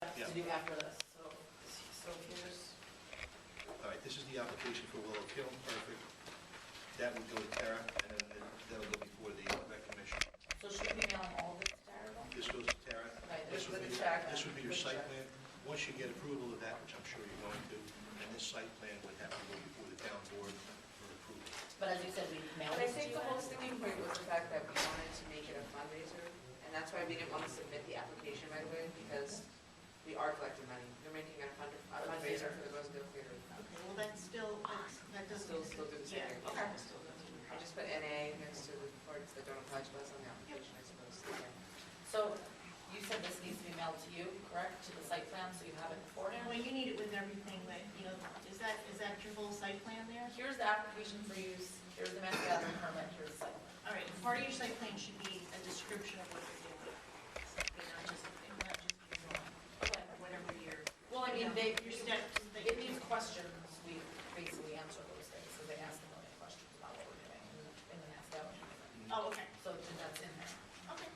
Yeah. to do after this, so here's, All right, this is the application for Willow Kiln, perfect. That would go to Tara, and then that'll go before the rec commission. so should we be mailing all of this to Tara? This goes to Tara. Right, This would with be- the check. This would be your With the site check. plan. Once you get approval of that, which I'm sure you're going to, and this site plan would have to go before the town board for approval. But as you said, we mailed But I this to think you. the whole sticking point was the fact that we wanted to make it a fundraiser, and that's why we didn't want to submit the application right away, because we are collecting money. We're making it a fundraiser for the Rosendale Theater. Okay, well, that's still, that doesn't. Still do the same Yeah, thing. okay. I just put NA next to the parts that don't apply to us on the application, I suppose. So you said this needs to be mailed to you, correct, to the site plan, so you have it beforehand? Well, you need it with everything, but, you know, is that your whole site plan there? Here's the application for use, here's the master gathering permit, here's the site plan. All right, part of your site plan should be a description of what you're doing. Okay, not just your drawing, Okay. or whatever your. Well, I mean, Your steps. that if you- these questions, we basically answer those things, so they ask them any questions about what we're doing in the master gathering permit. Oh, okay, So that's in there. okay.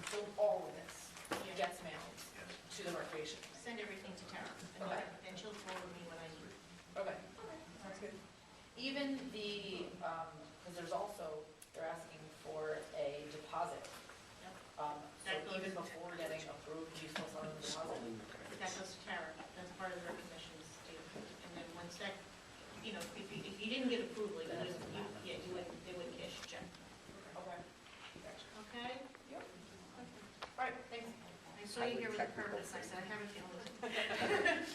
So all of this Yeah. gets mailed Yes. to the recreation. Send everything to Tara, Okay. and she'll forward me what I need. Okay, that's good. Even the, because there's also, they're asking for a deposit. Yep. So That goes- even before getting approved, you still send them the deposit? That goes to Tara, that's part of the commission's statement. And then once that, you know, if you didn't get approval, you wouldn't, they wouldn't cash a check. Okay. Okay? Yep. All right, thanks. I saw you here with a purpose, I said, I have a feeling.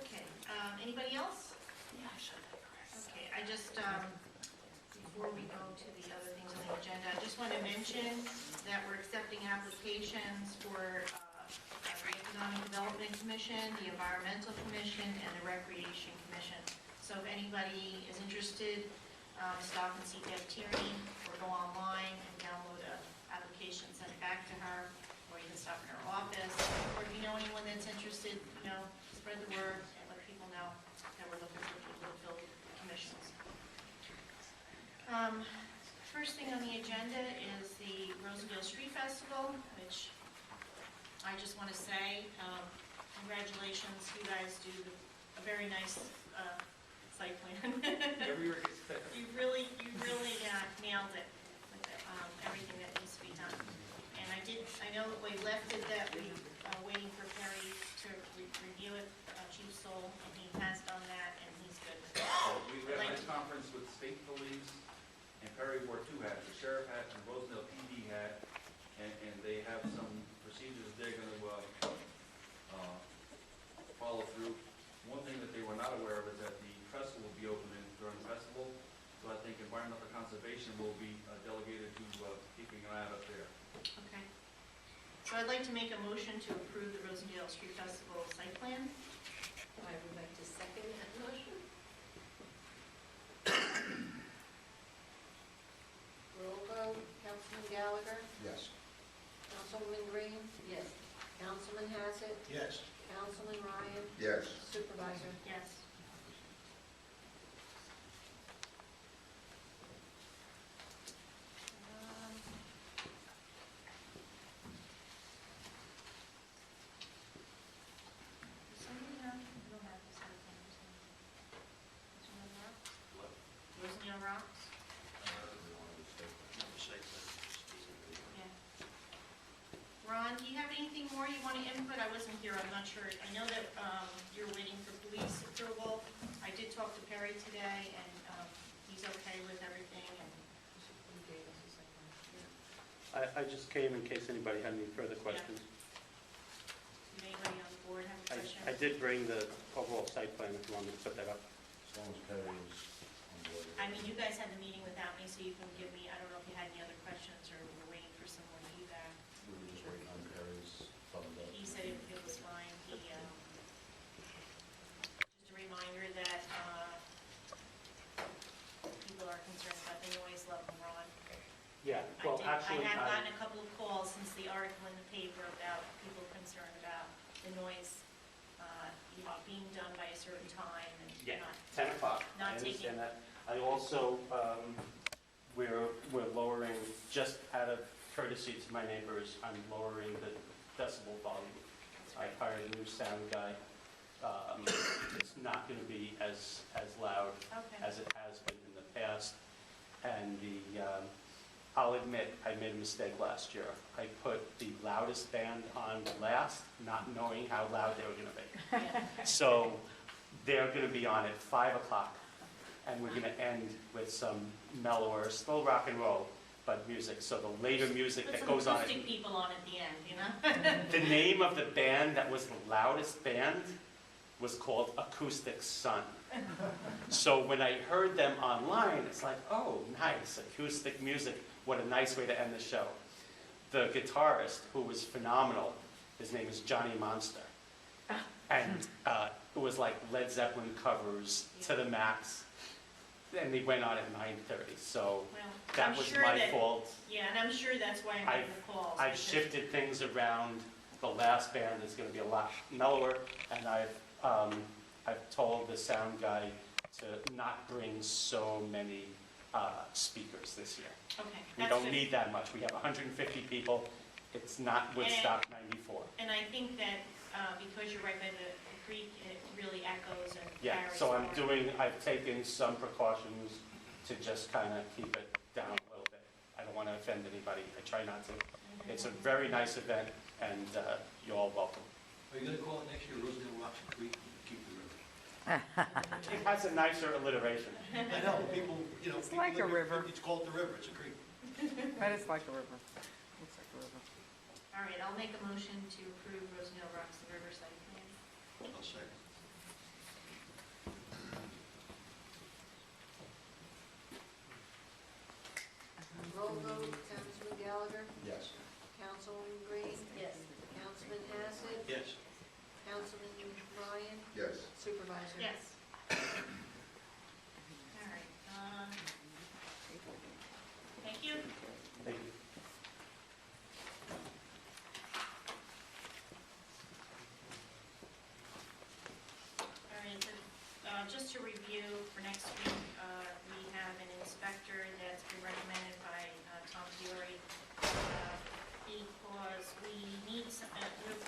Okay, anybody else? Yeah, I should. Okay, I just, before we go to the other things on the agenda, I just want to mention that we're accepting applications for the Economic Development Commission, the Environmental Commission, and the Recreation Commission. So if anybody is interested, stop and see Deb Tierney, or go online and download an application, send it back to her, or you can stop in her office, or if you know anyone that's interested, you know, spread the word and let people know that we're looking for people to fill commissions. First thing on the agenda is the Rosendale Street Festival, which I just want to say, congratulations, you guys do a very nice site plan. Every year gets better. You really nailed it with everything that needs to be done. And I know that we left it that we are waiting for Perry to review it, Chief Soul, and he has done that, and he's good with it. We had a nice conference with state police, and Perry wore two hats, the sheriff hat and Rosendale PD hat, and they have some procedures they're going to follow through. One thing that they were not aware of is that the trestle will be open during the festival, so I think environmental conservation will be delegated to keeping an eye out there. Okay. So I'd like to make a motion to approve the Rosendale Street Festival site plan. I would like to second that motion. Roll call, Councilman Gallagher, Yes. Councilwoman Green, Yes. Councilman Hassett, Yes. Councilman Ryan, Yes. Supervisor. Yes. Somebody have, we don't have this site plan, this one. This one have rocks? What? Rosendale rocks? The site plan. Yeah. Ron, do you have anything more you want to input? I wasn't here, I'm not sure. I know that you're waiting for police approval. I did talk to Perry today, and he's okay with everything. And I just came in case anybody had any further questions. Did anybody on the board have a question? I did bring the overall site plan if you wanted to put that up. As long as Perry is on board. I mean, you guys had the meeting without me, so you can give me, I don't know if you had any other questions, or we were waiting for someone to do that. We were just waiting on Perry's thumbs up. He said it was fine. He, just a reminder that people are concerned about the noise level, Ron. Yeah, well, actually, I have gotten a couple of calls since the article in the paper about people concerned about the noise, being done by a certain time and yeah, not. 10 o'clock. Not I taking- understand that. I also we're lowering, just out of courtesy to my neighbors, I'm lowering the decibel volume. I hired a new sound guy. It's not going to be as loud Okay. as it has been in the past. And I'll admit, I made a mistake last year. I put the loudest band on last, not knowing how loud they were going to be. Yeah. So they're going to be on at 5 o'clock, and we're going to end with some mellower, still rock and roll, but music. So the later music Put that some goes on. acoustic people on at the end, you know? The name of the band that was the loudest band was called Acoustic Sun. So when I heard them online, it's like, oh, nice, acoustic music. What a nice way to end the show. The guitarist, who was phenomenal, his name is Johnny Monster. And it was like Led Zeppelin covers to the max. And they went on at 9:30, so Well, that I'm was sure my that- fault. Yeah, and I'm sure that's why I'm getting the calls. I've because- shifted things around. The last band is going to be a lot mellower, and I've told the sound guy to not bring so many speakers this year. Okay. We that's don't good. need that much. We have 150 people. It's not Woodstock '94. And I think that because you're right by the creek, it really echoes and Yeah, carries so more. I've taken some precautions to just kind of keep it down a little bit. I don't want to offend anybody. I try not to. It's a very nice event, and you're all welcome. Are you gonna call it next year Rosendale Rocks and Creek, or keep the river? It has a nicer alliteration. I know, people, you know. It's people like a look at- river. It's called the river, it's a creek. That is like a river. Looks like a river. All right, I'll make a motion to approve Rosendale Rocks the Riverside plan. I'll second. Roll vote, Councilman Gallagher, Yes. Councilwoman Green, Yes. Councilman Hassett, Yes. Councilman Ryan, Yes. Supervisor. Yes. All right. Thank you. Thank you. All right, just to review for next week, we have an inspector that's been recommended by Tom Fiore, because we need,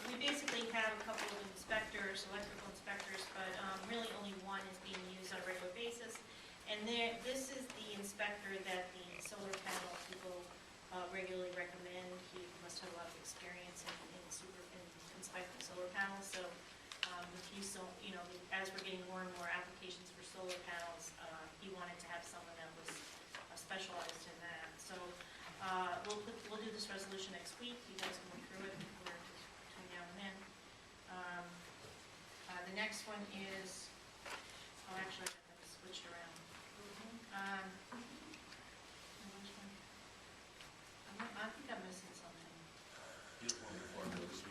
we basically have a couple of inspectors, electrical inspectors, but really only one is being used on a regular basis. And this is the inspector that the solar panel people regularly recommend. He must have a lot of experience in inspecting solar panels, so as we're getting more and more applications for solar panels, he wanted to have someone that was specialized in that. So we'll do this resolution next week. You guys can look through it between now and then. The next one is, actually, I got them switched around. Which one? I think I'm missing something. Uniform before notice.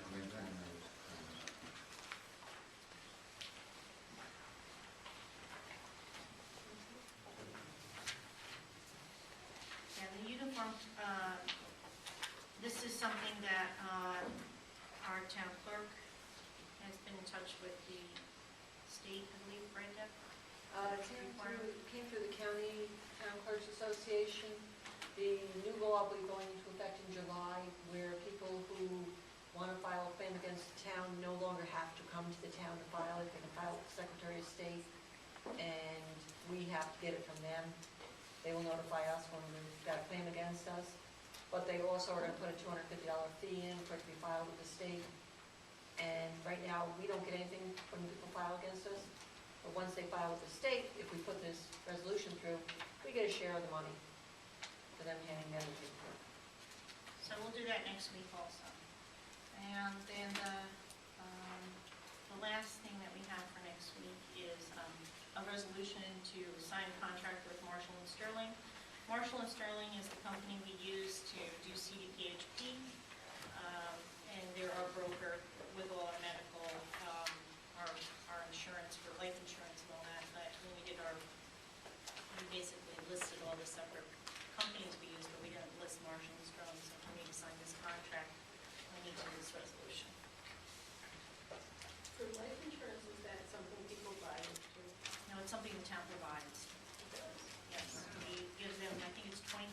Yeah, the uniform, this is something that our town clerk has been in touch with the state, I believe, right, Deb? Came through the County Town Clerks Association. The new law will be going into effect in July, where people who want to file a claim against the town no longer have to come to the town to file it. They can file it with the Secretary of State, and we have to get it from them. They will notify us when we've got a claim against us, but they also are going to put a $250 fee in for it to be filed with the state. And right now, we don't get anything when people file against us, but once they file with the state, if we put this resolution through, we get a share of the money for them handing everything through. So we'll do that next week also. And then the last thing that we have for next week is a resolution to sign a contract with Marshall & Sterling. Marshall & Sterling is the company we use to do CDPHP, and they're our broker with all our medical, our insurance for life insurance and all that. But when we did we basically listed all the separate companies we use, but we didn't list Marshall & Sterling, so for me to sign this contract, I need to do this resolution. For life insurance, is that something people buy into? No, it's something the town provides. Yes, we give them, I think it's $25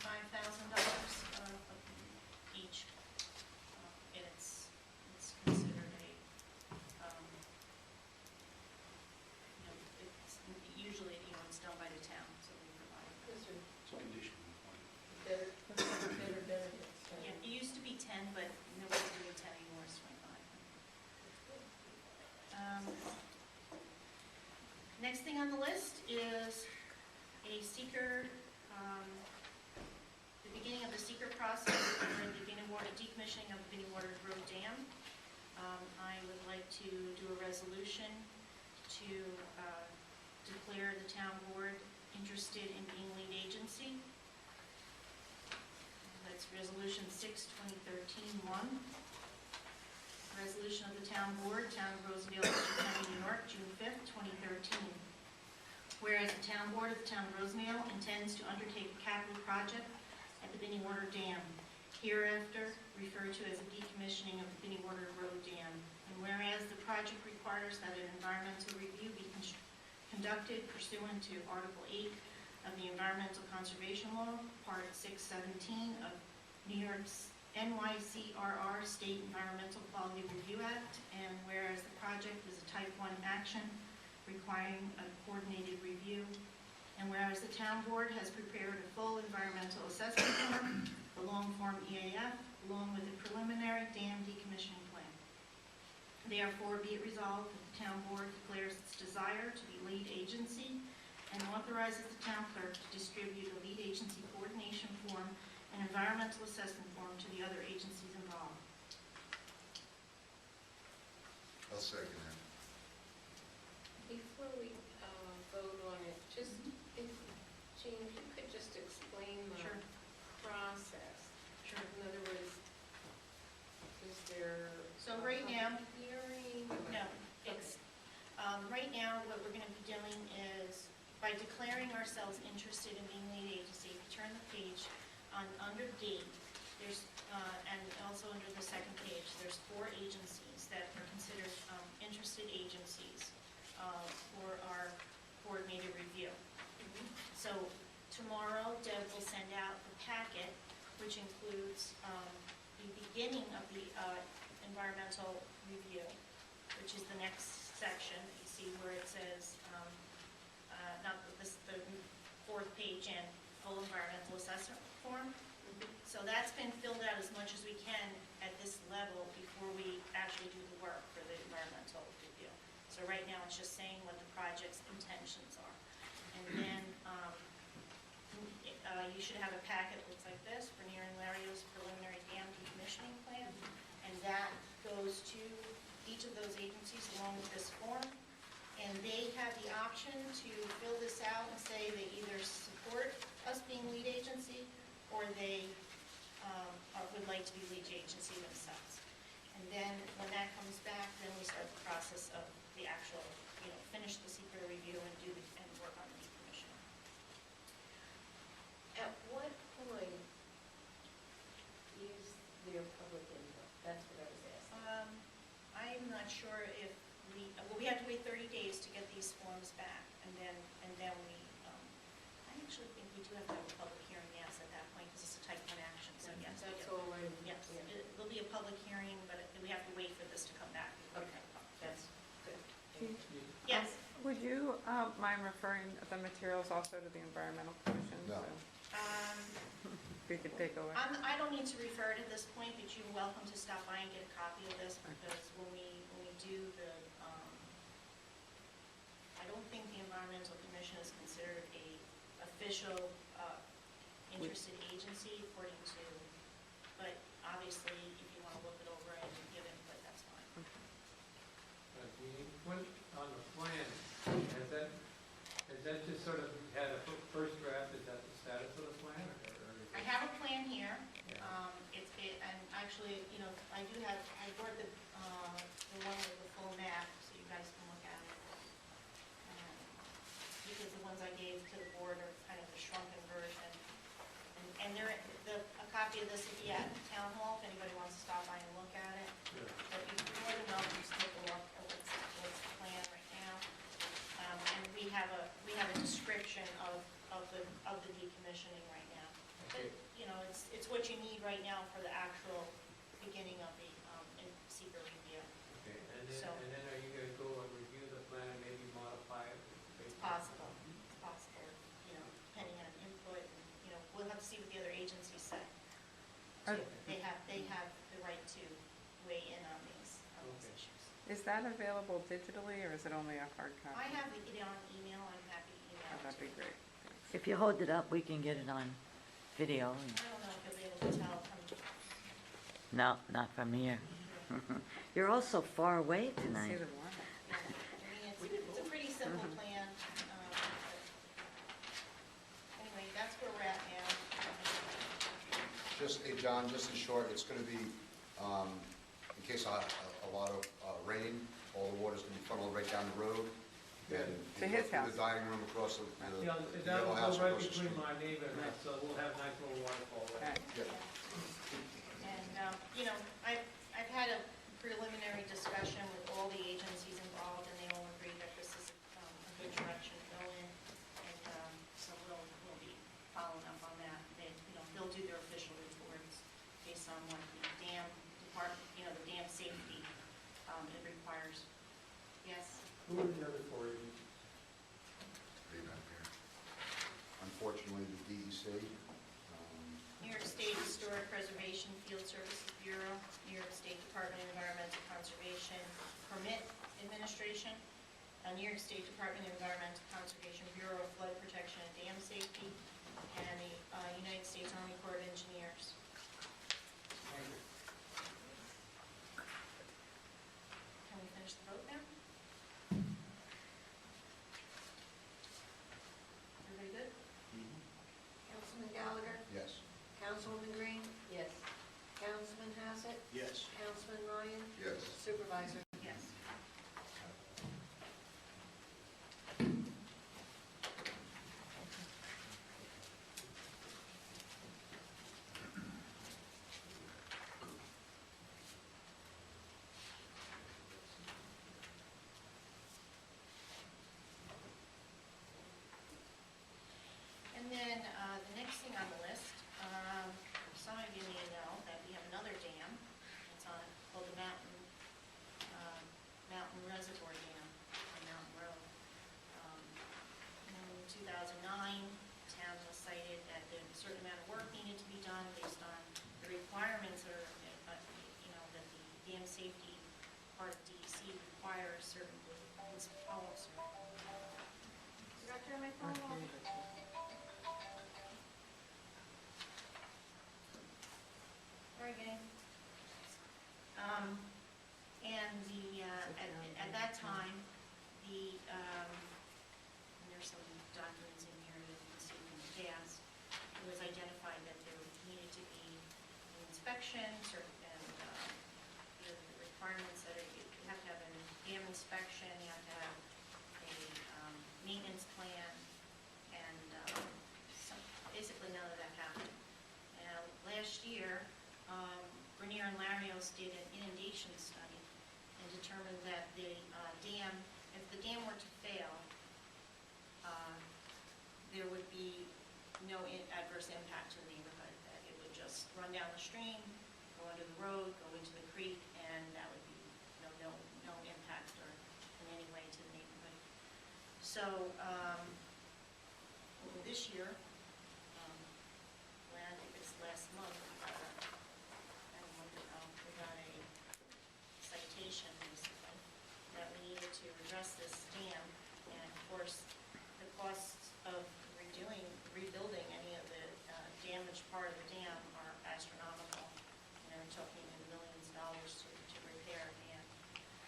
next thing on the list is a seeker, the beginning of the seeker process for the Binnewater decommissioning of the Binnewater Dam. I would like to do a resolution to declare the town board interested in being lead agency. That's Resolution 6/2013-1. Resolution of the Town Board, Town of Rosendale, County, New York, June 5th, 2013. Whereas the Town Board of the Town of Rosendale intends to undertake a capital project at the Binnewater Dam, hereafter referred to as a decommissioning of the Binnewater Dam. And whereas the project requires that an environmental review be conducted pursuant to Article 8 of the Environmental Conservation Law, Part 617 of New York's NYCRR State Environmental Quality Review Act, and whereas the project is a Type 1 action requiring a coordinated review, and whereas the town board has prepared a full environmental assessment form, the long form EAF, along with a preliminary dam decommissioning plan. Therefore, be it resolved that the town board declares its desire to be lead agency and authorizes the town clerk to distribute a lead agency coordination form and environmental assessment form to the other agencies involved. I'll second that. Before we vote on it, just, if, Jean, if you could just explain the Sure. process. Sure. In other words, is there? So right now, Hearing? no, it's, right now, what we're gonna be doing is, by declaring ourselves interested in being lead agency, if you turn the page, under date, there's, and also under the second page, there's 4 agencies that are considered interested agencies for our coordinated review. So tomorrow, Deb will send out the packet, which includes the beginning of the environmental review, which is the next section. You see where it says, not this, the 4th page in, full environmental assessment form. So that's been filled out as much as we can at this level before we actually do the work for the environmental review. So right now, it's just saying what the project's intentions are. And then you should have a packet that looks like this for Near and Larry's preliminary dam decommissioning plan. And that goes to each of those agencies along with this form. And they have the option to fill this out and say they either support us being lead agency or they would like to be lead agency themselves. And then when that comes back, then we start the process of the actual, finish the SEQRA review and and work on the decommissioning. At what point is there public input? That's what I was asking. I'm not sure if we have to wait 30 days to get these forms back, and then we, I actually think we do have to have a public hearing, yes, at that point, because it's a Type 1 action, so yes. we That's do. all right. Yes, there'll be a public hearing, but we have to wait for this to come back. before we Okay, have a public that's good. Yes. Would you mind referring the materials also to the Environmental Commission? No. If you could take over. I don't need to refer it at this point, but you're welcome to stop by and get a copy of this, because when we do the, I don't think the Environmental Commission is considered a official interested agency according to, but obviously, if you want to look it over and give input, that's fine. When, on the plan, has that just sort of had a first draft, is that the status of the plan? I have a plan here. Yeah. And actually, I brought the one with the full map, so you guys can look at it. Because the ones I gave to the board are kind of the shrunken version. And a copy of this will be at Town Hall, if anybody wants to stop by and look at it. Sure. But you're more than welcome to take a look at what's the plan right now. And we have a description of the decommissioning right now. But, Okay. it's what you need right now for the actual beginning of the SEQRA review. Okay, So- and then are you going to go and review the plan and maybe modify it? It's possible, depending on input, and, we'll have to see what the other agencies say. Are- They have the right to weigh in on these Okay. issues. Is that available digitally, or is it only a hard copy? I have it on email, I'm happy to email Oh, it that'd to be you. great. If you hold it up, we can get it on video. I don't know if you'll be able to tell from, No, not from here. You're also far away See tonight. the one? I mean, it's a pretty simple plan. But anyway, that's where we're at now. Just, hey, John, just in short, it's going to be, in case of a lot of rain, all the water's going to be funneled right down the road. And To his house. the dining room across the Yeah, the that yellow will house go right across the between street. my neighbor and us, so we'll have a nice little waterfall there. Okay. Yeah. And, you know, I've had a preliminary discussion with all the agencies involved, and they all agree that this is a good direction to go in. And so we'll be following up on that. They, you know, they'll do their official reports based on what the dam department, you know, the dam safety it requires. Yes? Who are the other four agencies? Leave that here. Unfortunately, the DEC, New York State Historic Preservation Field Services Bureau, New York State Department of Environmental Conservation Permit Administration, New York State Department of Environmental Conservation Bureau of Flood Protection and Dam Safety, and the United States Army Corps of Engineers. Thank you. Can we finish the vote now? Everybody good? Councilman Gallagher? yes. Councilwoman Green? Yes. Councilman Hassett? Yes. Councilman Ryan? Yes. Supervisor? Yes. And then the next thing on the list, some of you may know that we have another dam. It's called the Mountain Reservoir Dam on Mountain Road. In 2009, town was cited that a certain amount of work needed to be done based on the requirements or, you know, that the dam safety part of DEC requires certain, oh, sorry. Did I turn my phone off? Very good. And at that time, and there's some documents in here that you can see from the past, it was identified that there needed to be an inspection, and the requirements that you have to have a dam inspection, you have to have a maintenance plan, and basically none of that happened. Now, last year, Grenier and Larios did an inundation study and determined that the dam, if the dam were to fail, there would be no adverse impact to the neighborhood, that it would just run down the stream, go under the road, go into the creek, and that would be no impact or in any way to the neighborhood. So, over this year, I think it's last month, we got a citation basically that we needed to address this dam, and of course the costs of rebuilding any of the damaged part of the dam are astronomical. You know, we're talking in millions of dollars to repair a dam.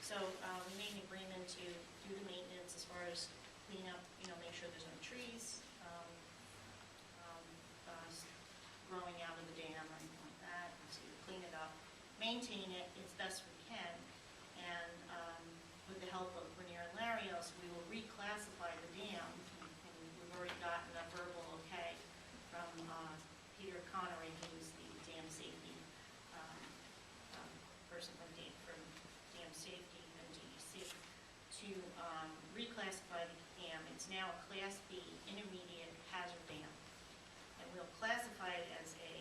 So we made an agreement to do the maintenance as far as clean up, you know, make sure there's no trees growing out of the dam or anything like that, and to clean it up, maintain it as best we can, and with the help of Grenier and Larios, we will reclassify the dam, and we've already gotten a verbal okay from Peter Connery, who's the dam safety person from dam safety and DEC, to reclassify the dam. It's now a Class B intermediate hazard dam. And we'll classify it as a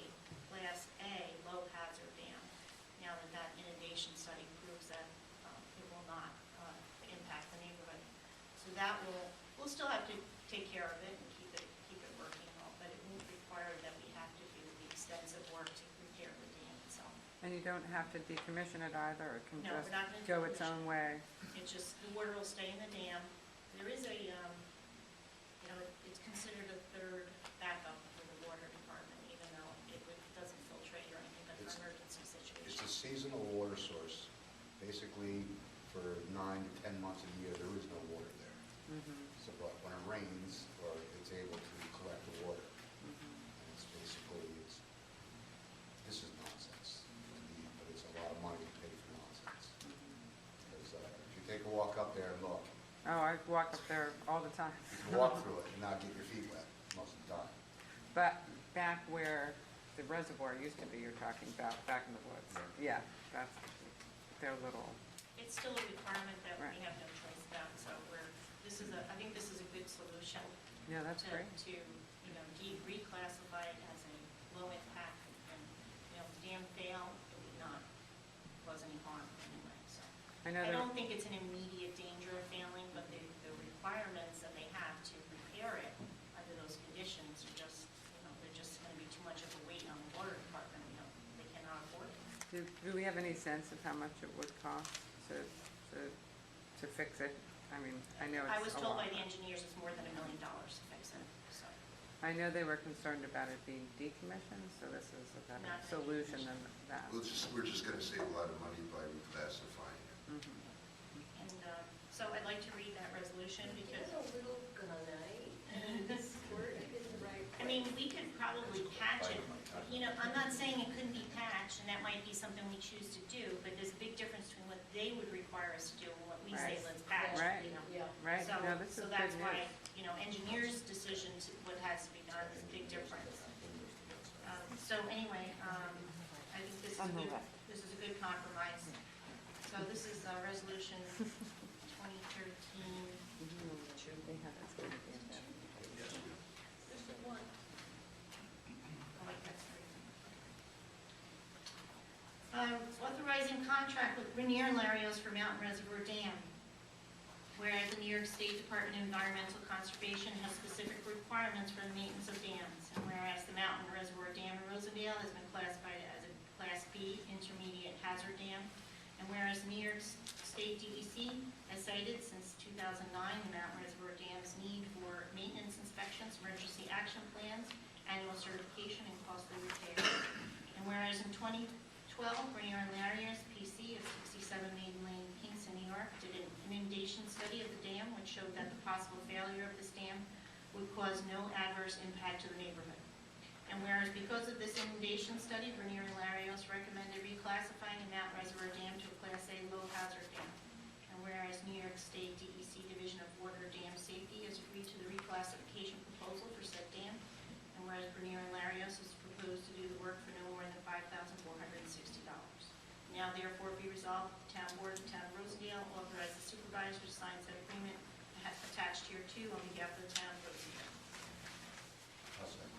Class A low hazard dam, now that that inundation study proves that it will not impact the neighborhood. So that we'll still have to take care of it and keep it working, but it won't require that we have to do the extensive work to repair the dam itself. And you don't have to decommission it either, it can No, just we're not gonna go its decommission. own way. It's just, the water will stay in the dam. There is a, it's considered a third backup for the water department, even though it doesn't filtrate or anything, but for emergency It's a situations. seasonal water source. Basically, for 9 to 10 months of the year, there is no water there. Mhm, So, but when it rains, or it's able to collect the water, mhm. and it's basically, this is nonsense, but it's a lot of money to pay for nonsense. Because if you take a walk up there and look, Oh, I walk up there all the time. you can walk through it and not get your feet wet most of the time. But back where the reservoir used to be, you're talking about, back in the woods. Yeah, that's, they're little, It's still a requirement that we Right. have no choice about, so I think this is a good solution yeah, that's to, great. reclassify it as a low impact, and, if the dam failed, it would not cause any harm anyway, so. I know I there, don't think it's an immediate danger of failing, but the requirements that they have to repair it under those conditions are just, they're just gonna be too much of a weight on the water department, they cannot afford it. do we have any sense of how much it would cost to fix it? I mean, I know I was it's a told lot. by the engineers it's more than $1 million to fix it, so. I know they were concerned about it being decommissioned, so this is a better Not solution than that. We're just gonna save a lot of money by reclassifying it. Mhm. And so I'd like to read that resolution because, It's a little gunny, and this word isn't right. I mean, we could probably patch it. I'm not saying it couldn't be patched, and that might be something we choose to do, but there's a big difference between what they would require us to do and what we say, Right. let's patch, Right. Yeah. Right, So, no, this is so good that's why, news. engineers' decision to what has to be done is a big difference. So anyway, I think this is a On the good, left. this is a good compromise. So this is Resolution 2013. They have this kind of thing there. Authorizing contract with Grenier and Larios for Mountain Reservoir Dam. Whereas the New York State Department of Environmental Conservation has specific requirements for the maintenance of dams. And whereas the Mountain Reservoir Dam in Rosendale has been classified as a Class B intermediate hazard dam. And whereas New York State DEC has cited since 2009 the Mountain Reservoir Dam's need for maintenance inspections, emergency action plans, annual certification, and costly repair. And whereas in 2012, Grenier and Larios, PC of 67 Maiden Lane, Kingston, New York, did an inundation study of the dam, which showed that the possible failure of this dam would cause no adverse impact to the neighborhood. And whereas because of this inundation study, Grenier and Larios recommended reclassifying the Mountain Reservoir Dam to a Class A low hazard dam. And whereas New York State DEC Division of Water Dam Safety has agreed to the reclassification proposal for said dam. And whereas Grenier and Larios has proposed to do the work for no more than $5,460. Now therefore be resolved, the Town Board of the Town of Rosendale authorize the supervisor to sign said agreement attached here too on behalf of the Town of Rosendale. I'll second.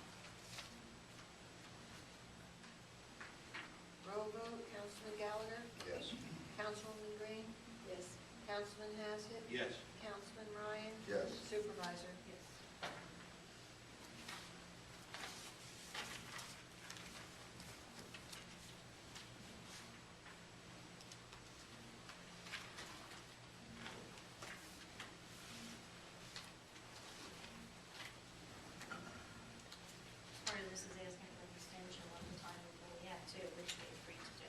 Roll vote, Councilman Gallagher, Yes. Councilwoman Green, Yes. Councilman Hassett, Yes. Councilman Ryan, Yes. Supervisor. Yes. Part of this is asking for an extension of the time before we have to, which we agreed to do.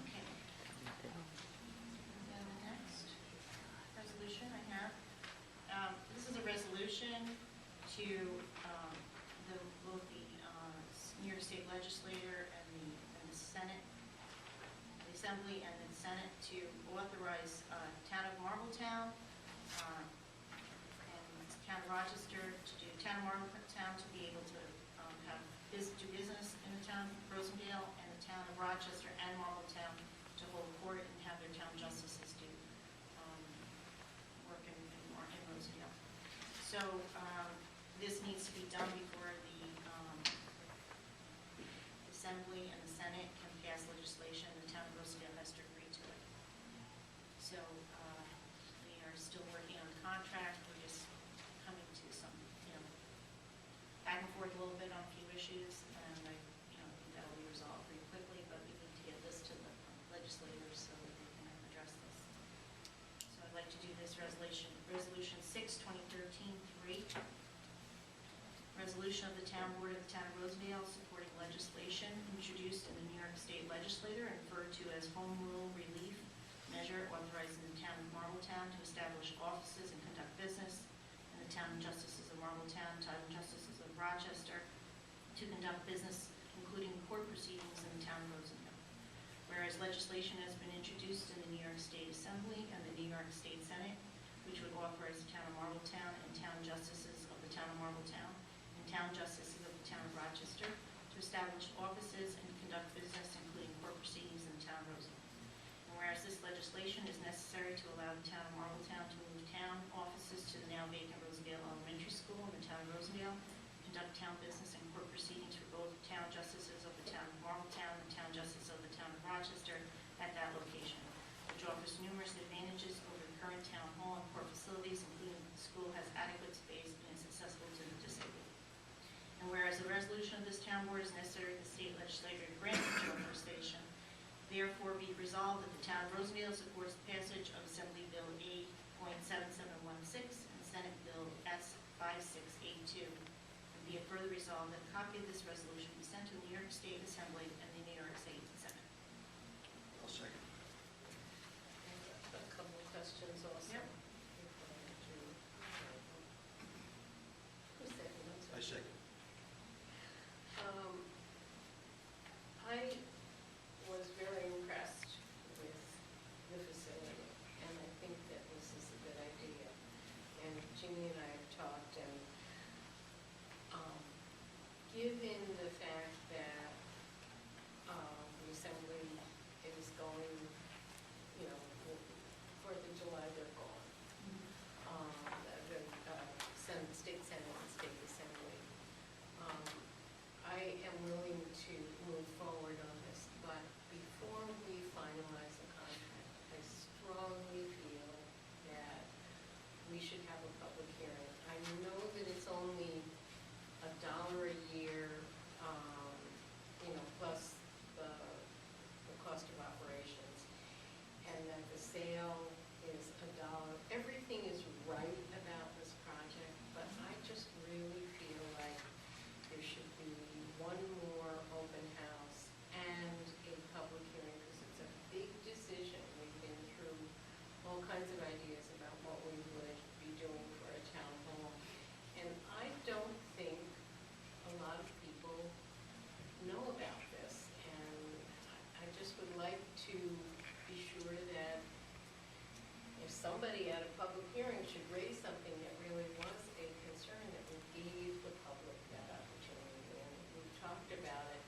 Okay. And the next resolution I have, this is a resolution to, both the New York State Legislature and the Senate, the Assembly and the Senate to authorize Town of Marbletown, and Town of Rochester to do, Town of Marbletown to be able to do business in the Town of Rosendale, and the Town of Rochester and Marbletown to hold court and have their town justices do work in Rosendale. So this needs to be done before the Assembly and the Senate can pass legislation, and the Town of Rosendale has to agree to it. So we are still working on the contract, we're just coming to some, back and forth a little bit on a few issues, and I resolution 6, 2013-3. Resolution of the Town Board of the Town of Rosendale supporting legislation introduced in the New York State Legislature and referred to as Home Rule Relief Measure authorizing the Town of Marltown to establish offices and conduct business, and the Town Justices of Marltown, Town Justices of Rochester to conduct business, including court proceedings in the Town of Rosendale. Whereas legislation has been introduced in the New York State Assembly and the New York State Senate, which would authorize the Town of Marltown and Town Justices of the Town of Marltown and Town Justices of the Town of Rochester to establish offices and conduct business, including court proceedings in the Town of Rosendale. And whereas this legislation is necessary to allow the Town of Marltown to move town offices to the now vacant Rosendale Elementary School in the Town of Rosendale, conduct town business and court proceedings for both Town Justices of the Town of Marltown and Town Justice of the Town of Rochester at that location, which offers numerous advantages over the current town hall and court facilities, including the school has adequate space and is accessible to the disabled. And whereas the resolution of this town board is necessary to the state legislature to grant the authorization, therefore be resolved that the Town of Rosendale supports the passage of Assembly Bill 8.7716 and Senate Bill S5682. And be it further resolved that a copy of this resolution be sent to the New York State Assembly and the New York State Senate. I'll second. A couple of questions also. Yep. Who seconded? I'm I sorry. second. I was very impressed with the facility, and I think that this is a good idea. And Jeannie and I have talked, and given the fact that the assembly is going, you know, 4th of July, they're gone. The state senate and state assembly. I am willing to move forward on this, but before we finalize the contract, I strongly feel that we should have a public hearing. I know that it's only $1 a year, you know, plus the cost of operations, and that the sale is $1. Everything is right about this project, but I just really feel like there should be one more open house and a public hearing, because it's a big decision. We've been through all kinds of ideas about what we would be doing for a town hall. And I don't think a lot of people know about this. And I just would like to be sure that if somebody at a public hearing should raise something that really was a concern, that we gave the public that opportunity. And we've talked about it.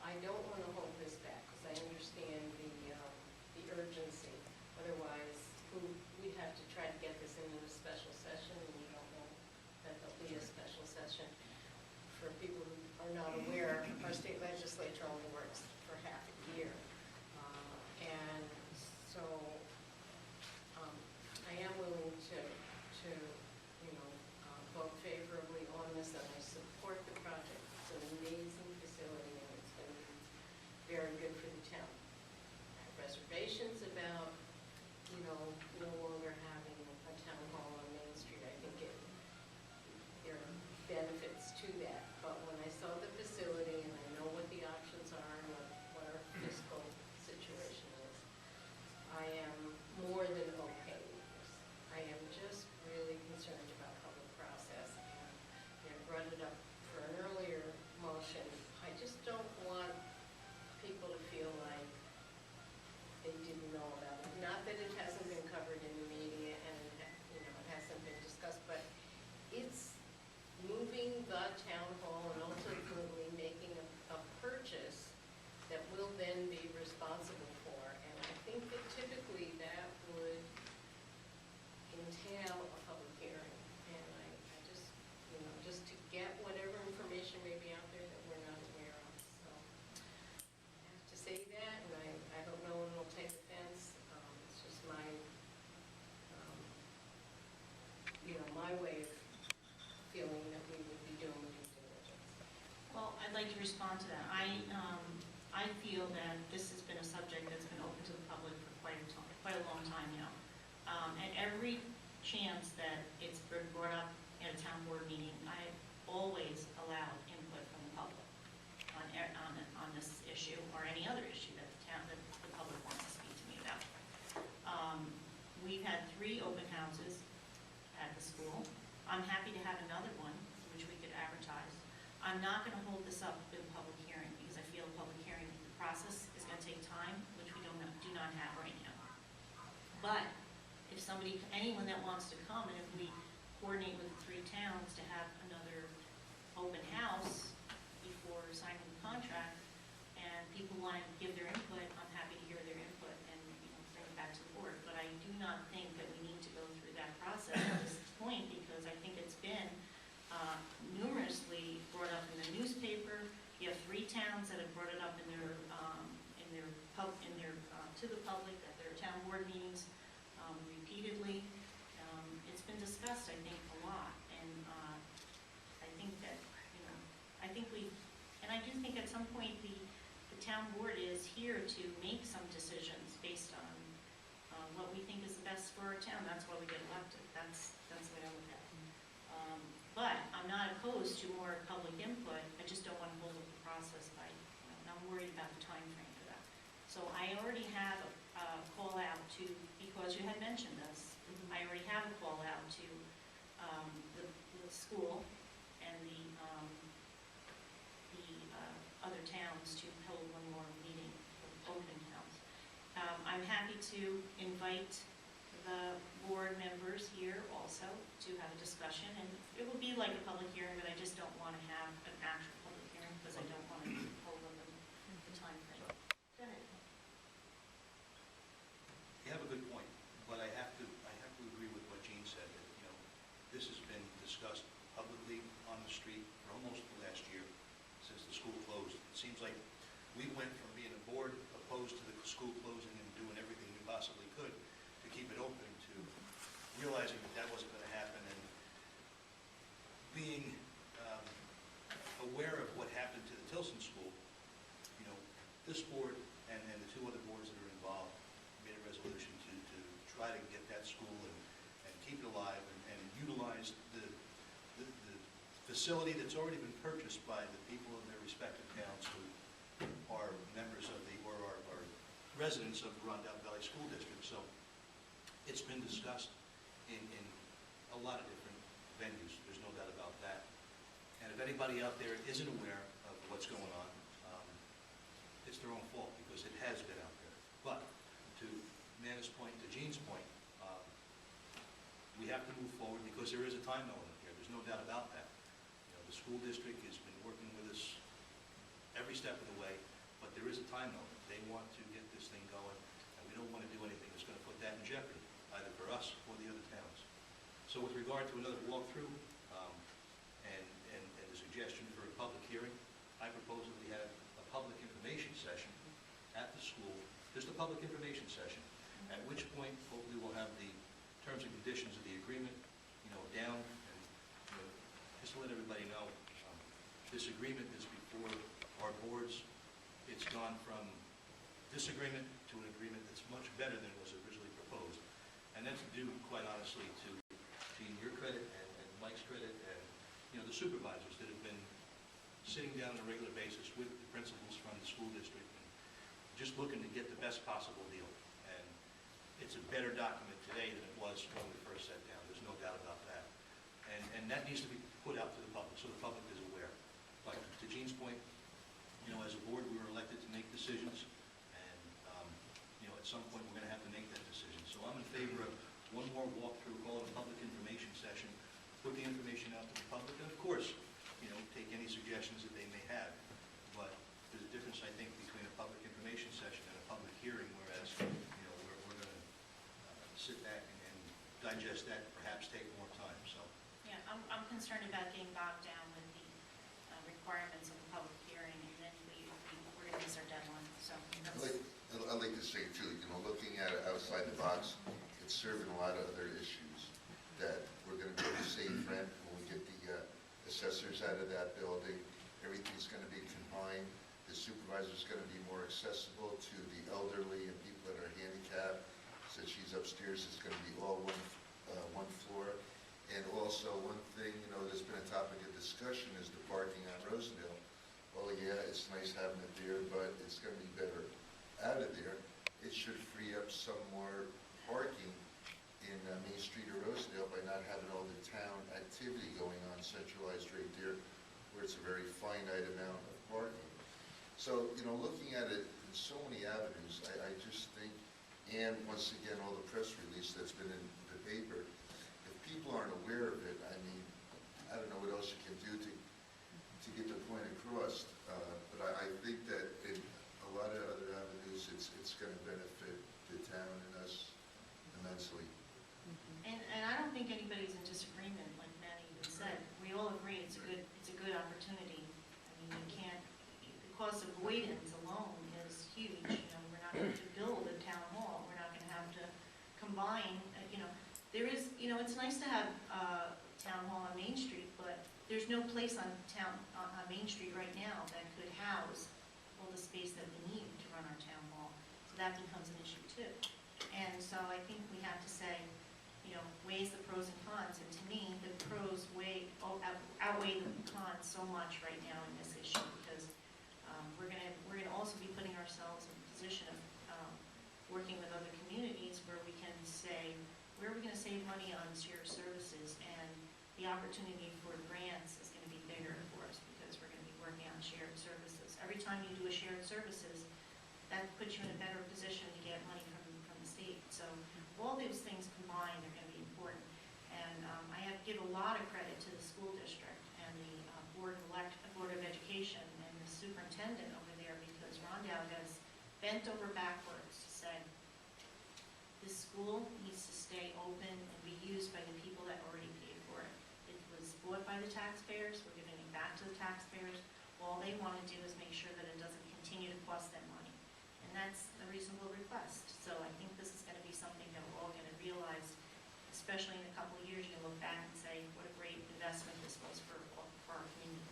I don't want to hold this back, because I understand the urgency. Otherwise, we have to try to get this into a special session, and we don't know that there'll be a special session. For people who are not aware, our state legislature only works for half a year. And so I am willing to you know, vote favorably on this, and I support the project. It's an amazing facility, and it's going to be very good for the town. I have reservations about, you know, no longer having a town hall on Main Street. I think there are benefits to that. But when I saw the facility, and I know what the options are and what our fiscal situation is, I am more than okay with this. I am just really concerned about public process. And you know, brought it up for an earlier motion. I just don't want people to feel like they didn't know about it. Not that it hasn't been covered in the media and you know, it hasn't been discussed, but it's moving the town hall and ultimately making a purchase that we'll then be responsible for. And I think that typically that would entail a public hearing. And I just, you know, just to get whatever information may be out there that we're not aware of. So I have to say that, and I hope no one will take offense. It's just my, you know, my way of feeling that we would be doing due diligence. Well, I'd like to respond to that. I feel that this has been a subject that's been open to the public for quite a long time now. And every chance that it's been brought up at a town board meeting, I always allow input from the public on this issue or any other issue that the public wants to speak to me about. We've had 3 open houses at the school. I'm happy to have another one, which we could advertise. I'm not going to hold this up with a public hearing because I feel a public hearing process is going to take time, which we do not have right now. But if anyone that wants to come, and if we coordinate with the 3 towns to have another open house before signing the contract, and people want to give their input, I'm happy to hear their input and bring it back to the board. But I do not think that we need to go through that process at this point because I think it's been numerously brought up in the newspaper. You have 3 towns that have brought it up to the public at their town board meetings repeatedly. It's been discussed, I think, a lot, and I think that I do think at some point the town board is here to make some decisions based on what we think is the best for our town. That's why we get elected. That's the way I look at it. But I'm not opposed to more public input. I just don't want to hold up the process by, I'm worried about the time frame for that. So I already have a call out to, because you had mentioned this, I already have a call out to the school and the other towns to hold one more meeting of open towns. I'm happy to invite the board members here also to have a discussion, and it will be like a public hearing, but I just don't want to have an actual public hearing because I don't want to hold up the time frame. Go ahead. You have a good point, but I have to agree with what Jean said, that, this has been discussed publicly on the street for almost the last year since the school closed. It seems like we went from being a board opposed to the school closing and doing everything we possibly could to keep it open to realizing that wasn't going to happen and being aware of what happened to the Tilson School. This board and the 2 other boards that are involved made a resolution to try to get that school and keep it alive and utilize the facility that's already been purchased by the people in their respective towns who are members of or are residents of the Rosendale Valley School District. So it's been discussed in a lot of different venues. There's no doubt about that. And if anybody out there isn't aware of what's going on, it's their own fault because it has been out there. But to Nana's point, to Jean's point, we have to move forward because there is a time element here. There's no doubt about that. The school district has been working with us every step of the way, but there is a time element. They want to get this thing going, and we don't want to do anything that's going to put that in jeopardy, either for us or the other towns. So with regard to another walkthrough and the suggestion for a public hearing, I propose that we have a public information session at the school, just a public information session, at which point hopefully we'll have the terms and conditions of the agreement, down, and just to let everybody know, this agreement is before our boards. It's gone from disagreement to an agreement that's much better than was originally proposed, and that's due, quite honestly, to Jean, your credit and Mike's credit, and the supervisors that have been sitting down on a regular basis with the principals from the school district and just looking to get the best possible deal. And it's a better document today than it was when we first sat down. There's no doubt about that. And that needs to be put out to the public so the public is aware. But to Jean's point, as a board, we were elected to make decisions, and at some point we're going to have to make that decision. So I'm in favor of one more walkthrough, call it a public information session, put the information out to the public, and of course, take any suggestions that they may have. But there's a difference, I think, between a public information session and a public hearing, whereas, we're going to sit back and digest that, and perhaps take more time, so. Yeah, I'm concerned about getting bogged down with the requirements of the public hearing, and then we're going to miss our deadline, so. I'd like to say too, looking at it outside the box, it's serving a lot of other issues that we're going to be able to save rent when we get the assessors out of that building. Everything's going to be combined. The supervisor's going to be more accessible to the elderly and people that are handicapped. So she's upstairs, it's going to be all one one floor. And also, one thing, there's been a topic of discussion is the parking on Rosendale. Well, yeah, it's nice having it there, but it's going to be better out of there. It should free up some more parking in Main Street or Rosendale by not having all the town activity going on centralized right there, where it's a very finite amount of parking. So, looking at it in so many avenues, I just think, and once again, all the press release that's been in the paper, if people aren't aware of it, I don't know what else you can do to get the point across. But I think that in a lot of other avenues, it's going to benefit the town and us immensely. And I don't think anybody's in disagreement, like Manny even said. We all agree it's a good opportunity. I mean, you can't, the cost of avoidance alone is huge. We're not going to build a town hall. We're not going to have to combine, there is, it's nice to have a town hall on Main Street, but there's no place on Main Street right now that could house all the space that we need to run our town hall. So that becomes an issue too. And so I think we have to say, weighs the pros and cons, and to me, the pros outweigh the cons so much right now in this issue, because we're gonna also be putting ourselves in a position of working with other communities where we can say, where are we gonna save money on shared services, and the opportunity for grants is gonna be bigger for us, because we're gonna be working on shared services. Every time you do a shared services, that puts you in a better position to get money from the state. So all those things combined are going to be important. And I have to give a lot of credit to the school district and the Board of Education and the superintendent over there, because Rondell has bent over backwards to say, this school needs to stay open and be used by the people that already paid for it. It was bought by the taxpayers. We're giving it back to the taxpayers. All they want to do is make sure that it doesn't continue to cost them money. And that's a reasonable request. So I think this is going to be something that we're all going to realize, especially in a couple of years, you can look back and say, what a great investment this was for our community.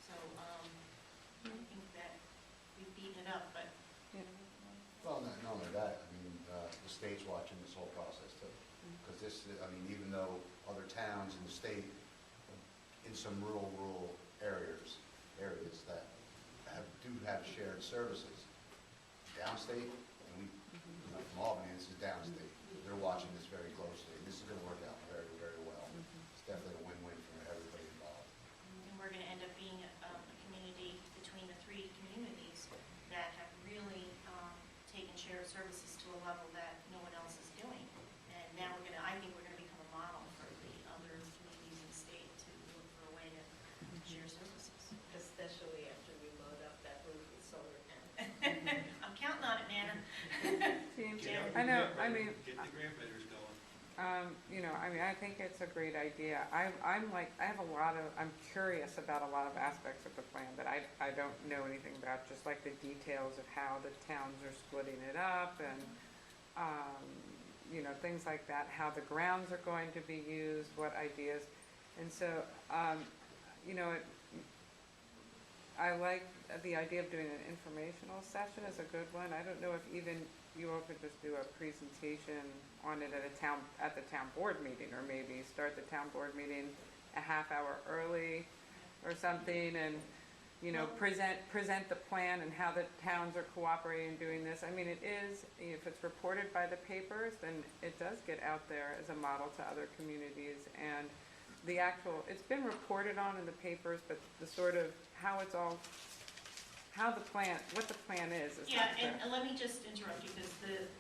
So I think that we've beaten it up, but. Well, not only that, the state's watching this whole process too. Because even though other towns in the state, in some rural areas that do have shared services, downstate, and from Albany, this is downstate. They're watching this very closely, and this is going to work out very, very well. It's definitely a win-win for everybody involved. And we're going to end up being a community between the three communities that have really taken shared services to a level that no one else is doing. And now I think we're going to become a model for the other communities in the state to look for a way to share services. Especially after we load up that roof with solar panels. I'm counting on it, Nana. I know, Get the grant writers going. I think it's a great idea. I'm curious about a lot of aspects of the plan that I don't know anything about, just like the details of how the towns are splitting it up and, things like that, how the grounds are going to be used, what ideas. And so, I like the idea of doing an informational session is a good one. I don't know if even you all could just do a presentation on it at the town board meeting, or maybe start the town board meeting a half hour early or something, and present the plan and how the towns are cooperating and doing this. It is, if it's reported by the papers, then it does get out there as a model to other communities, and it's been reported on in the papers, but the sort of what the plan is Yeah, not clear. and let me just interrupt you, because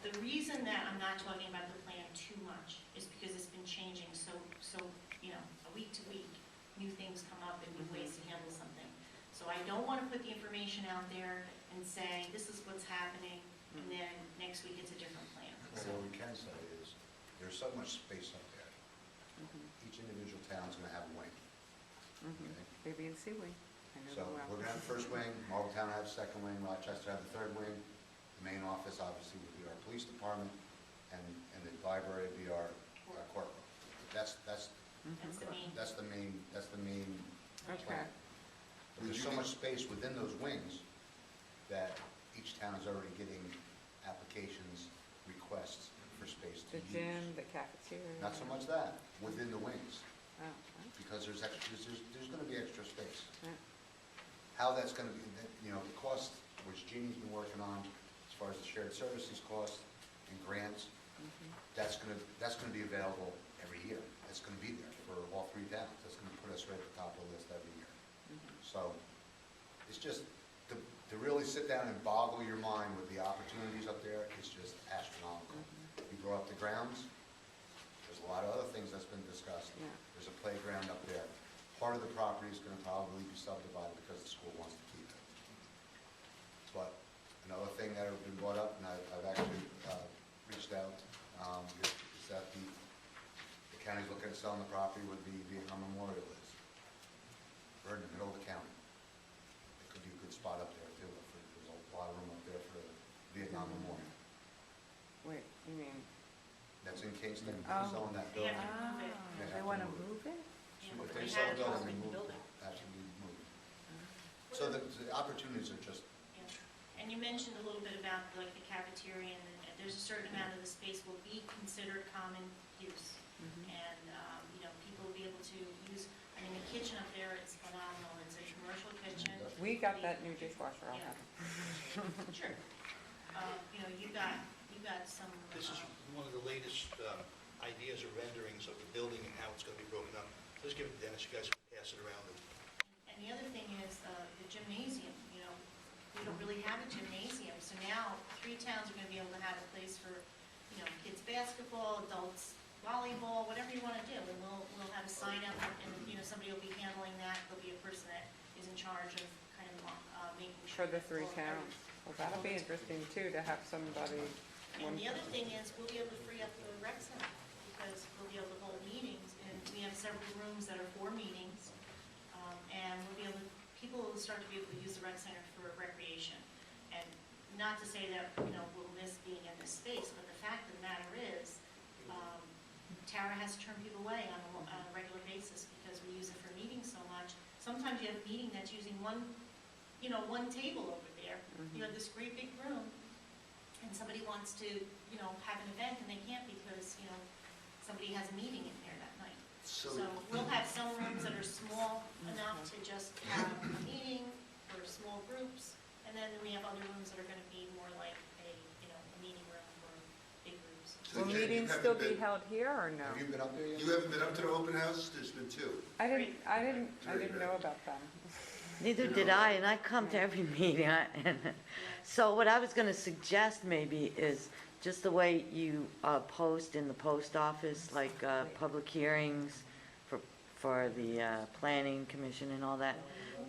the reason that I'm not talking about the plan too much is because it's been changing so a week to week, new things come up and new ways to handle something. So I don't want to put the information out there and say, this is what's happening, and then next week it's a different plan. So what we can say is, there's so much space up there. Each individual town's going to have a wing. Okay? A, B, and C wing. I know So them well. we're going to have the first wing, Marlborough will have the second wing, Rochester have the third wing. The main office obviously would be our police department, and the library would be our courtroom. That's the main Okay. plan. But there's so much space within those wings that each town is already getting applications, requests for space to The use. gym, the cafeteria. Not so much that, within the wings, Oh, okay. because there's gonna be extra space. Yeah. How that's gonna be, the cost, which Jeannie's been working on, as far as the shared services cost and grants, Mhm. that's gonna be available every year. That's gonna be there for all three towns. That's gonna put us right at the top of the list every year. Mhm. So, it's just, to really sit down and boggle your mind with the opportunities up there, it's just astronomical. You go up the grounds, there's a lot of other things that's been discussed. Yeah. There's a playground up there. Part of the property is gonna probably be subdivided because the school wants to keep it. But another thing that has been brought up, and I've actually reached out, is that the county's looking at selling the property where the Vietnam Memorial is. We're in the middle of the county. It could be a good spot up there too. There's a lot of room up there for the Vietnam Memorial. Wait, you mean, That's in Kingston, Oh. selling that They building. have to move it. They they have want to to move it? So if they They sell had the to building, move they the move it, actually move it. So the opportunities are just, Yeah. And you mentioned a little bit about like the cafeteria, and there's a certain amount of the space will be considered common use. Mhm. And, people will be able to use, I mean, the kitchen up there is phenomenal. It's a commercial kitchen. We got that new dishwasher, I'll Yeah. have it. Sure. You got some. This is one of the latest ideas or renderings of the building and how it's going to be broken up. Let's give it to Dennis, you guys can pass it around. And the other thing is the gymnasium, we don't really have a gymnasium. So now 3 towns are going to be able to have a place for, kids basketball, adults volleyball, whatever you want to do. And we'll have a sign up and, somebody will be handling that. There'll be a person that is in charge of kind of making sure. For the that 3 all- towns. Well, that'll be interesting too, to have somebody. And the other thing is, we'll be able to free up the rec center, because we'll be able to hold meetings, and we have several rooms that are for meetings. And we'll be able to, people will start to be able to use the rec center for recreation. And not to say that, we'll miss being in this space, but the fact of the matter is, Tara has to turn people away on a regular basis because we use it for meetings so much. Sometimes you have a meeting that's using one table over there. You have this great big room, and somebody wants to, have an event, and they can't because, somebody has a meeting in there that night. So we'll have some rooms that are small enough to just have a meeting for small groups, and then we have other rooms that are going to be more like a meeting room for big groups. So Will you meetings haven't still be been- held here or no? have you been up there yet? You haven't been up to the open house? There's been 2. I didn't know about them. Neither did I, and I come to every meeting. So what I was going to suggest maybe is just the way you post in the post office, like public hearings for the planning commission and all that.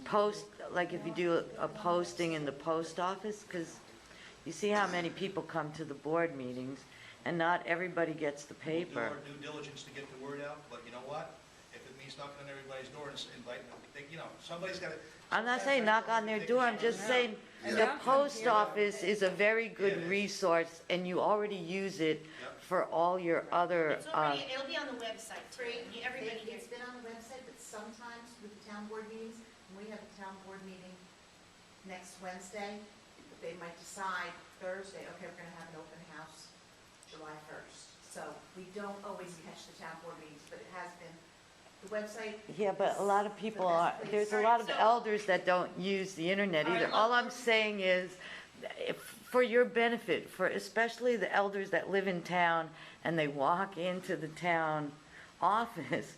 Post, like if you do a posting in the post office, because you see how many people come to the board meetings, and not everybody gets the We'll do paper. our due diligence to get the word out, but you know what? If it means knocking on everybody's door and inviting them, somebody's got to. I'm not saying knock on their door, I'm just saying the Yeah. post office is a very good resource, and you already use it for all your other, It'll be on the website too. Everybody It's been on the website, but sometimes with the town board meetings, when we have a town board meeting next Wednesday, they might decide Thursday, okay, we're gonna have an open house July 1st. So we don't always catch the town board meetings, but it has been, the website. yeah, but a lot of people are, there's a lot of elders that don't use the internet All right, either. All I'm saying is, for your benefit, for especially the elders that live in town and they walk into the town office,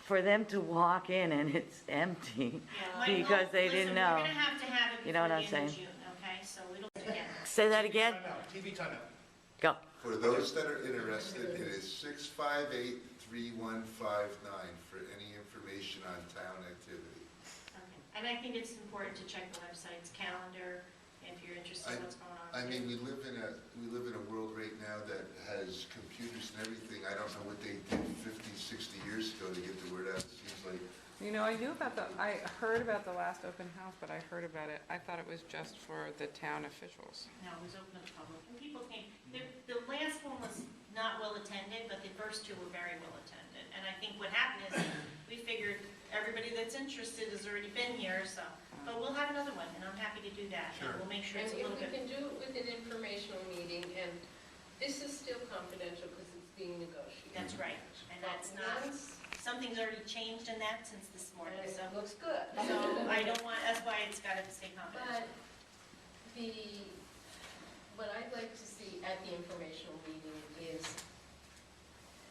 for them to walk in and it's empty because they didn't know. We're gonna have to have it You know before what the I'm end of saying? June, okay? So it'll, again. Say that again? TV timeout. Go. For those that are interested, it is 658-3159 for any information on town activity. Okay. And I think it's important to check the website's calendar if you're interested in what's going on. I mean, we live in a world right now that has computers and everything. I don't know what they did 50, 60 years ago to get the word out. It seems like, I heard about the last open house, but I heard about it, I thought it was just for the town officials. No, it was open to the public. And people came, the last one was not well attended, but the first 2 were very well attended. And I think what happened is, we figured everybody that's interested has already been here, so. But we'll have another one, and I'm happy to do that. Sure. And we'll make sure And it's a if little we bit. can do it with an informational meeting, and This is still confidential because it's being negotiated. That's right, and that's not, something's already changed in that since this morning, And so. it looks good. So I don't want, that's why it's gotta stay confidential. But what I'd like to see at the informational meeting is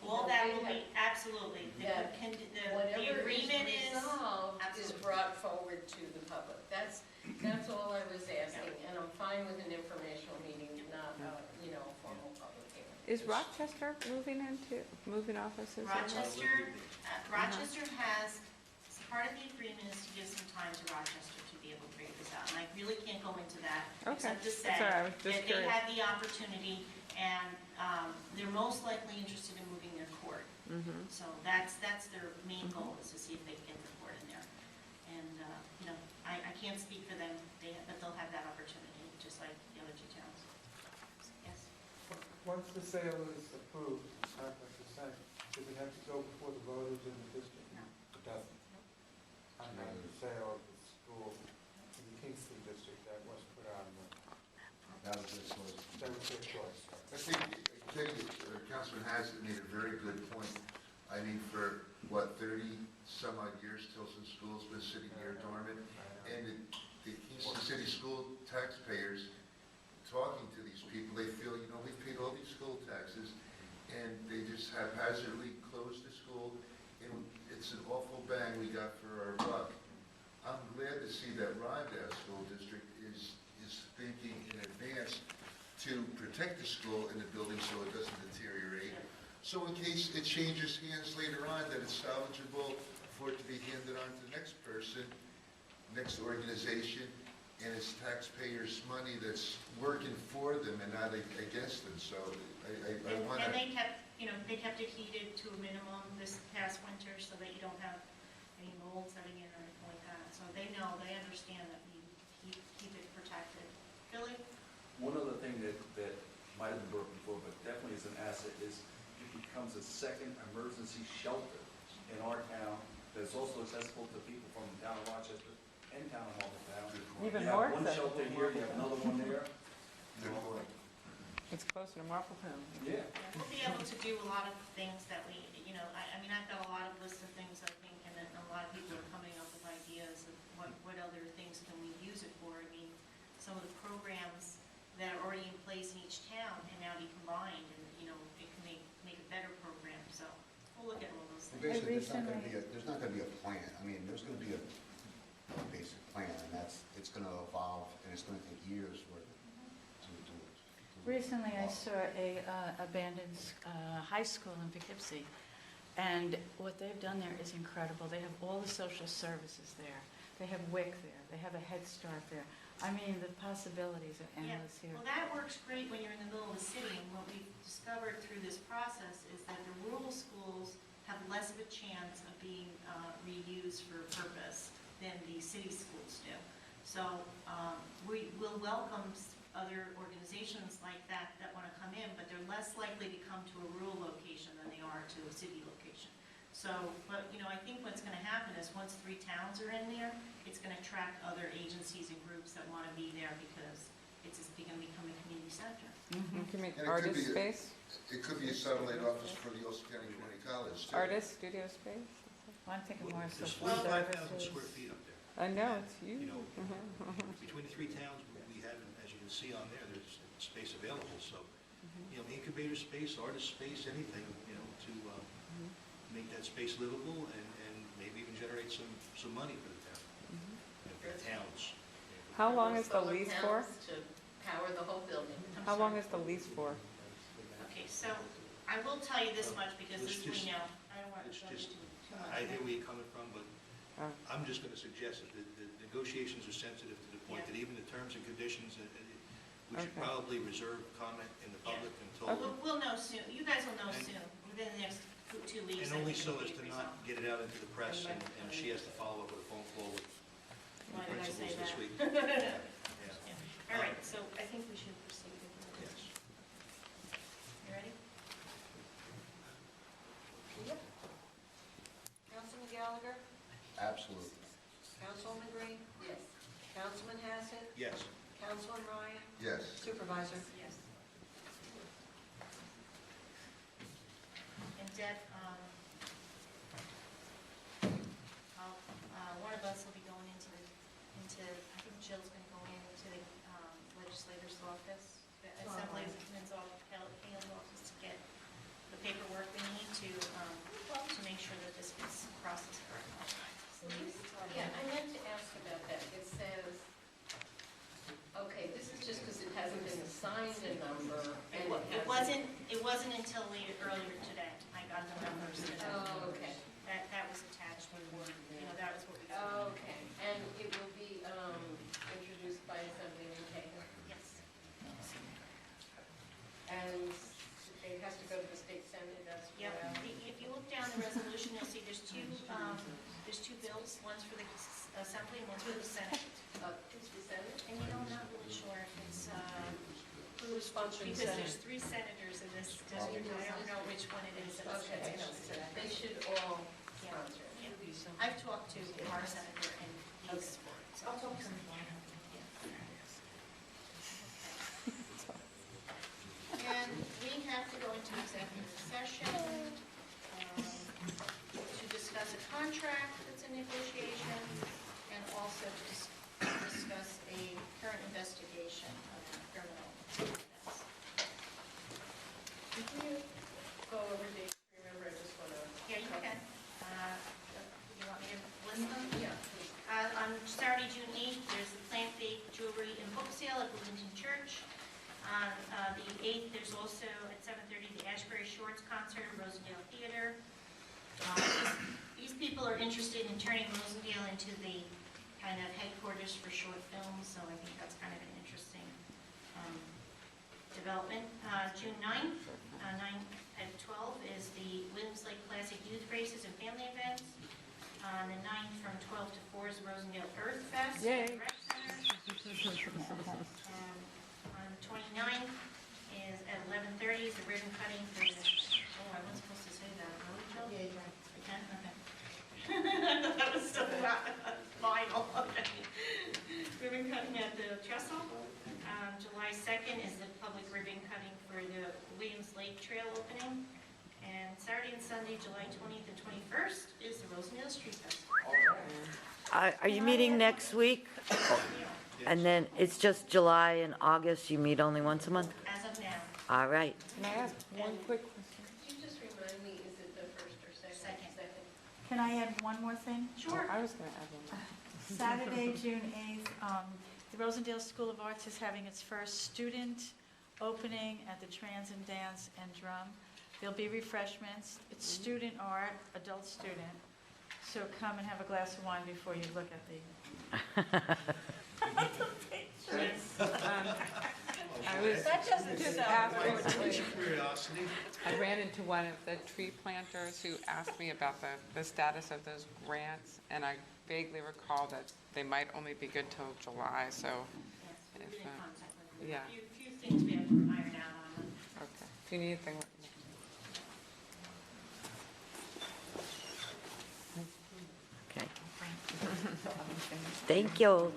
All that will be, absolutely, that the whatever agreement is, resolved is absolutely. brought forward to the public. That's all I was asking, and I'm fine with an informational meeting, not, a formal public hearing. Is Rochester moving offices? Rochester has, part of the agreement is to give some time to Rochester to be able to figure this out. And I really can't go into that, Okay, except to say that's all right, I was just that they curious. had the opportunity, and they're most likely interested in moving their court. Mhm. So that's their main goal, is to see if they can get the court in there. And, I can't speak for them, but they'll have that opportunity, just like the other two towns. Yes? Once the sale is approved, 5%, does it have to go before the voters in the district? No. It doesn't. On the sale of the school in the Kingston district, that was put on the, That was their choice. that was their choice. I think, Councilman Hassett made a very good point. I mean, for, 30-some odd years, Tilson School's been sitting here dormant, and the Kingston City school taxpayers, talking to these people, they feel, we've paid all these school taxes, and they just haphazardly closed the school, and it's an awful bang we got for our buck. I'm glad to see that Rosendale School District is thinking in advance to protect the school and the building so it doesn't deteriorate. So in case it changes hands later on, that it's salvageable for it to be handed on to the next person, next organization, and it's taxpayers' money that's working for them and not against them. So I want to... And they kept it heated to a minimum this past winter so that you don't have any mold setting in or anything like that. So they know, they understand that we keep it protected. Billy? One other thing that might have been brought before, but definitely is an asset, is it becomes a second emergency shelter in our town that's also accessible to people from the town of Rochester and town of Marlborough. Even You north have one of- shelter here, you have another one there. Good point. It's closer to Marpletown. Yeah. We'll be able to do a lot of things that we, I've got a lot of lists of things, I think, and then a lot of people are coming up with ideas of what other things can we use it for. I mean, some of the programs that are already in place in each town can now be combined, and, it can make a better program, so we'll look at all those things. Basically, there's not going to be a plan. I mean, there's going to be a basic plan, and it's going to evolve, and it's going to take years for it to do it. Recently, I saw a abandoned high school in Poughkeepsie, and what they've done there is incredible. They have all the social services there. They have WIC there. They have a Head Start there. I mean, the possibilities are endless here. Well, that works great when you're in the middle of the city, and what we've discovered through this process is that the rural schools have less of a chance of being reused for a purpose than the city schools do. So we will welcome other organizations like that want to come in, but they're less likely to come to a rural location than they are to a city location. So, but, I think what's going to happen is once 3 towns are in there, it's going to attract other agencies and groups that want to be there because it's going to become a community center. You can make And it could artist be- space, It could be a satellite office for the Ulster County Community College, too. artist studio space. Well, I'm thinking more There's social 5,000 services. square feet up there. I know, it's huge. Between the 3 towns, we have, as you can see on there, there's space available, so, incubator space, artist space, anything, to make that space livable and maybe even generate some money for the town, for the towns. How long is the Public lease for? towns to power the whole building. How long is the lease for? Okay, so I will tell you this much because Let's this we just- know. I don't want to It's go just, into too much. I hear where you're coming from, but Oh. I'm just going to suggest that the negotiations are sensitive to the point that even the terms and conditions, we should Okay. probably reserve comment in the public until, We'll know soon. You guys will know And- soon, within the next 2 weeks. and I only think so it'll as be to not resolved. get it out into the press and she has to follow up with a phone call with Why the did I say principals this that? week. Yeah. Yeah. All right, so I think we should proceed with this. Yes. You ready? Councilman Gallagher? Absolutely. Councilwoman Green? Yes. Councilman Hassett? Yes. Councilman Ryan? Yes. Supervisor? Yes. Deb, one of us will be going into, I think Jill's going to go into the legislator's office, the Assemblyman's office to get the paperwork we need to make sure that this gets processed correctly. Yeah, I meant to ask about that. It says, okay, this is just because it hasn't been assigned a number. And It wasn't until earlier today. I got the numbers today. Oh, okay. That was attached before, that was what we. Oh, okay. And it will be introduced by Assemblyman Kagan? Yes. And it has to go to the state senate as Yep. well? If you look down the resolution, you'll see there's two bills, one's for the Assembly and one's for the Senate. It's the senate? And I'm not really sure if it's, Who's sponsoring because Senate? there's 3 senators in this district. I don't know which one it is. Okay, they should all sponsor it. Yeah. I've talked to our senator and he's for it. So. I'll talk to him. And we have to go into executive session to discuss a contract that's in negotiation and also to discuss a current investigation of criminal offense. Did you go over dates? Remember, I just want to. Yeah, you can. You want me to list them? Yeah, please. On Saturday, June 8th, there's the plant-based jewelry and book sale at Bloomington Church. On the 8th, there's also at 7:30 the Ashbury Shorts concert at Rosendale Theater. These people are interested in turning Rosendale into the kind of headquarters for short films, so I think that's kind of an interesting development. June 9th, 9 at 12 is the Williams Lake Classic Youth Races and Family Events. On the 9th from 12 to 4 is Rosendale Earth Fest. Yay. Rec Center. On the 29th is at 11:30 is the ribbon cutting for the, oh, I wasn't supposed to say that, really, Jill? Yeah, you're right. I can? Okay. I thought that was still final, okay. Ribbon cutting at the Trestle. July 2nd is the public ribbon cutting for the Williams Lake Trail opening. And Saturday and Sunday, July 20th and 21st is the Rosendale Street Festival. Are you meeting next week? And then it's just July and August, you meet only once a month? As of now. All right. Can I ask one quick question? Could you just remind me, is it the first or second? Second. Can I add one more thing? Sure. I was going to add one more. Saturday, June 8th, the Rosendale School of Arts is having its first student opening at the Trans and Dance and Drum. There'll be refreshments. It's student art, adult student. So come and have a glass of wine before you look at the I was just asking, Curiosity. I ran into one of the tree planters who asked me about the status of those grants, and I vaguely recall that they might only be good till July, so. Yes, we've if, been in contact with them. yeah. A few things we have to iron out on them. Okay. If you need anything, let me know. Okay. Thank you.